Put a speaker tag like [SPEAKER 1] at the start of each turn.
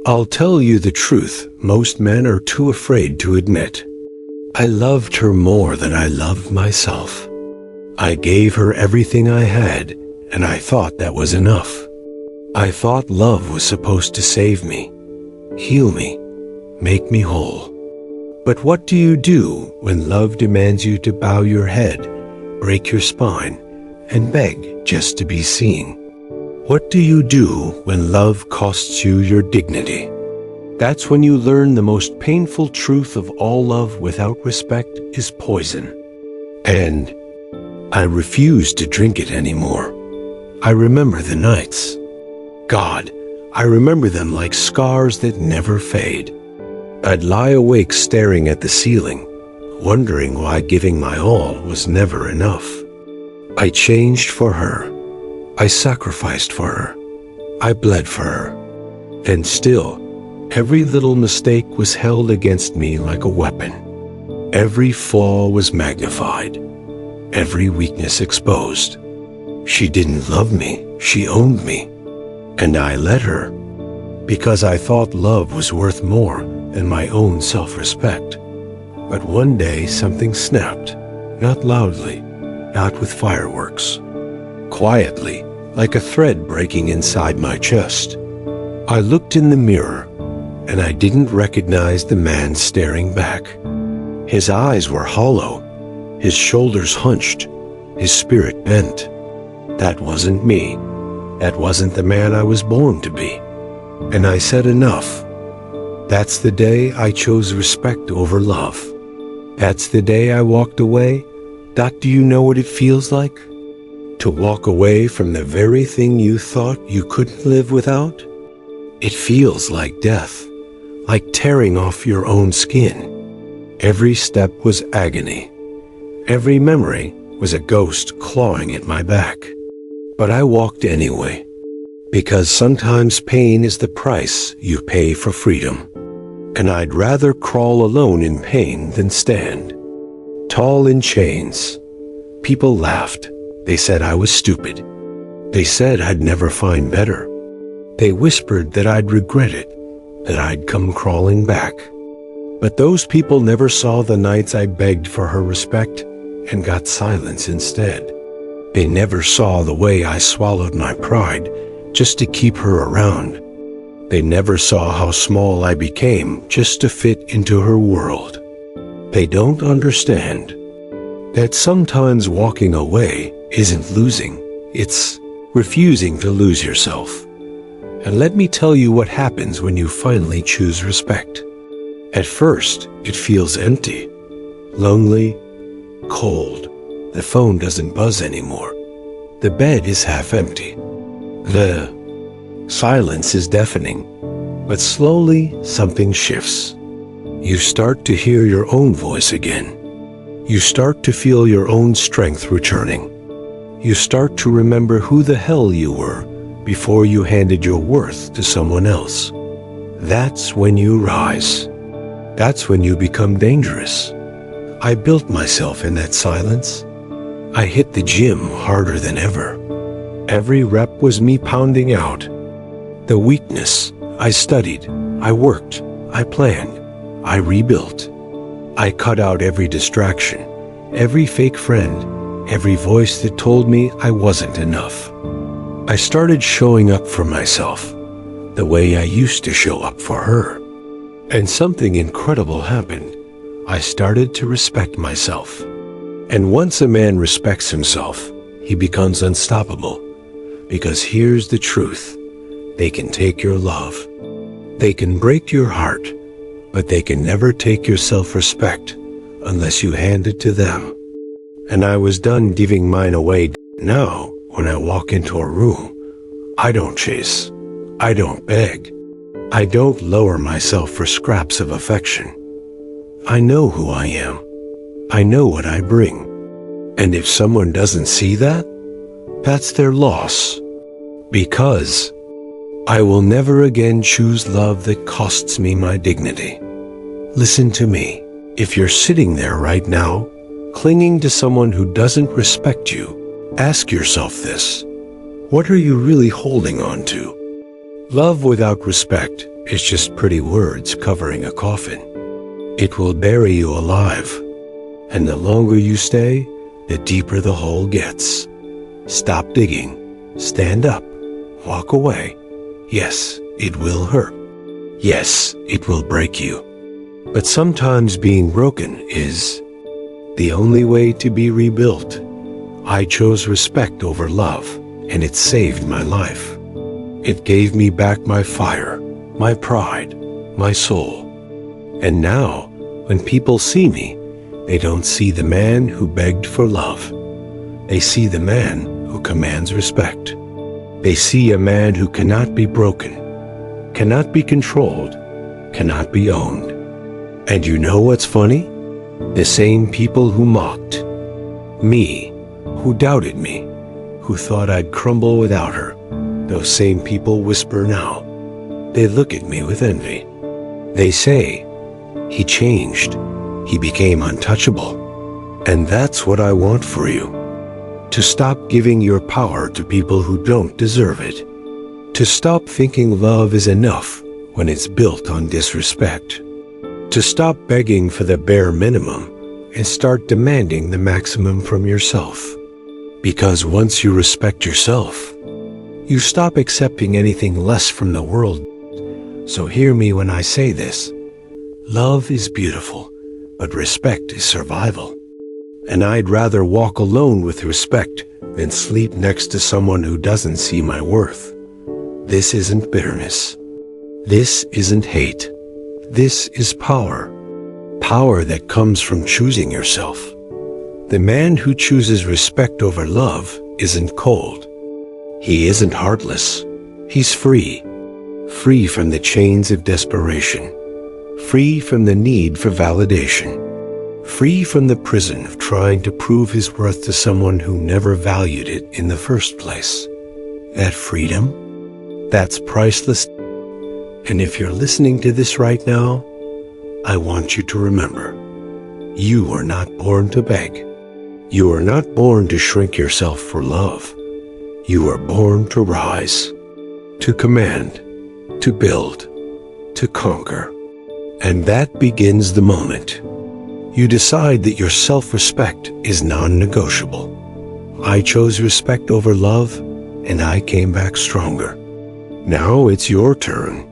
[SPEAKER 1] I'll tell you the truth, most men are too afraid to admit. I loved her more than I loved myself. I gave her everything I had, and I thought that was enough. I thought love was supposed to save me, heal me, make me whole. But what do you do when love demands you to bow your head, break your spine, and beg just to be seen? What do you do when love costs you your dignity? That's when you learn the most painful truth of all: love without respect is poison. And I refuse to drink it anymore. I remember the nights. God, I remember them like scars that never fade. I'd lie awake staring at the ceiling, wondering why giving my all was never enough. I changed for her. I sacrificed for her. I bled for her. And still, every little mistake was held against me like a weapon. Every flaw was magnified. Every weakness exposed. She didn't love me. She owned me. And I let her, because I thought love was worth more than my own self-respect. But one day something snapped, not loudly, not with fireworks. Quietly, like a thread breaking inside my chest. I looked in the mirror, and I didn't recognize the man staring back. His eyes were hollow, his shoulders hunched, his spirit bent. That wasn't me. That wasn't the man I was born to be. And I said enough. That's the day I chose respect over love. That's the day I walked away. Do you know what it feels like? To walk away from the very thing you thought you couldn't live without? It feels like death, like tearing off your own skin. Every step was agony. Every memory was a ghost clawing at my back. But I walked anyway, because sometimes pain is the price you pay for freedom. And I'd rather crawl alone in pain than stand, tall in chains. People laughed. They said I was stupid. They said I'd never find better. They whispered that I'd regret it, that I'd come crawling back. But those people never saw the nights I begged for her respect and got silence instead. They never saw the way I swallowed my pride just to keep her around. They never saw how small I became just to fit into her world. They don't understand that sometimes walking away isn't losing, it's refusing to lose yourself. And let me tell you what happens when you finally choose respect. At first, it feels empty, lonely, cold. The phone doesn't buzz anymore. The bed is half empty. The silence is deafening. But slowly, something shifts. You start to hear your own voice again. You start to feel your own strength returning. You start to remember who the hell you were before you handed your worth to someone else. That's when you rise. That's when you become dangerous. I built myself in that silence. I hit the gym harder than ever. Every rep was me pounding out the weakness. I studied, I worked, I planned, I rebuilt. I cut out every distraction, every fake friend, every voice that told me I wasn't enough. I started showing up for myself, the way I used to show up for her. And something incredible happened. I started to respect myself. And once a man respects himself, he becomes unstoppable. Because here's the truth. They can take your love. They can break your heart, but they can never take your self-respect unless you hand it to them. And I was done giving mine away. Now, when I walk into a room, I don't chase. I don't beg. I don't lower myself for scraps of affection. I know who I am. I know what I bring. And if someone doesn't see that, that's their loss. Because I will never again choose love that costs me my dignity. Listen to me. If you're sitting there right now, clinging to someone who doesn't respect you, ask yourself this. What are you really holding on to? Love without respect is just pretty words covering a coffin. It will bury you alive. And the longer you stay, the deeper the hole gets. Stop digging. Stand up. Walk away. Yes, it will hurt. Yes, it will break you. But sometimes being broken is the only way to be rebuilt. I chose respect over love, and it saved my life. It gave me back my fire, my pride, my soul. And now, when people see me, they don't see the man who begged for love. They see the man who commands respect. They see a man who cannot be broken, cannot be controlled, cannot be owned. And you know what's funny? The same people who mocked me, who doubted me, who thought I'd crumble without her, those same people whisper now. They look at me with envy. They say, "He changed. He became untouchable." And that's what I want for you. To stop giving your power to people who don't deserve it. To stop thinking love is enough when it's built on disrespect. To stop begging for the bare minimum and start demanding the maximum from yourself. Because once you respect yourself, you stop accepting anything less from the world. So hear me when I say this. Love is beautiful, but respect is survival. And I'd rather walk alone with respect than sleep next to someone who doesn't see my worth. This isn't bitterness. This isn't hate. This is power. Power that comes from choosing yourself. The man who chooses respect over love isn't cold. He isn't heartless. He's free. Free from the chains of desperation. Free from the need for validation. Free from the prison of trying to prove his worth to someone who never valued it in the first place. That freedom, that's priceless. And if you're listening to this right now, I want you to remember, you were not born to beg. You were not born to shrink yourself for love. You were born to rise, to command, to build, to conquer. And that begins the moment you decide that your self-respect is non-negotiable. I chose respect over love, and I came back stronger. Now it's your turn.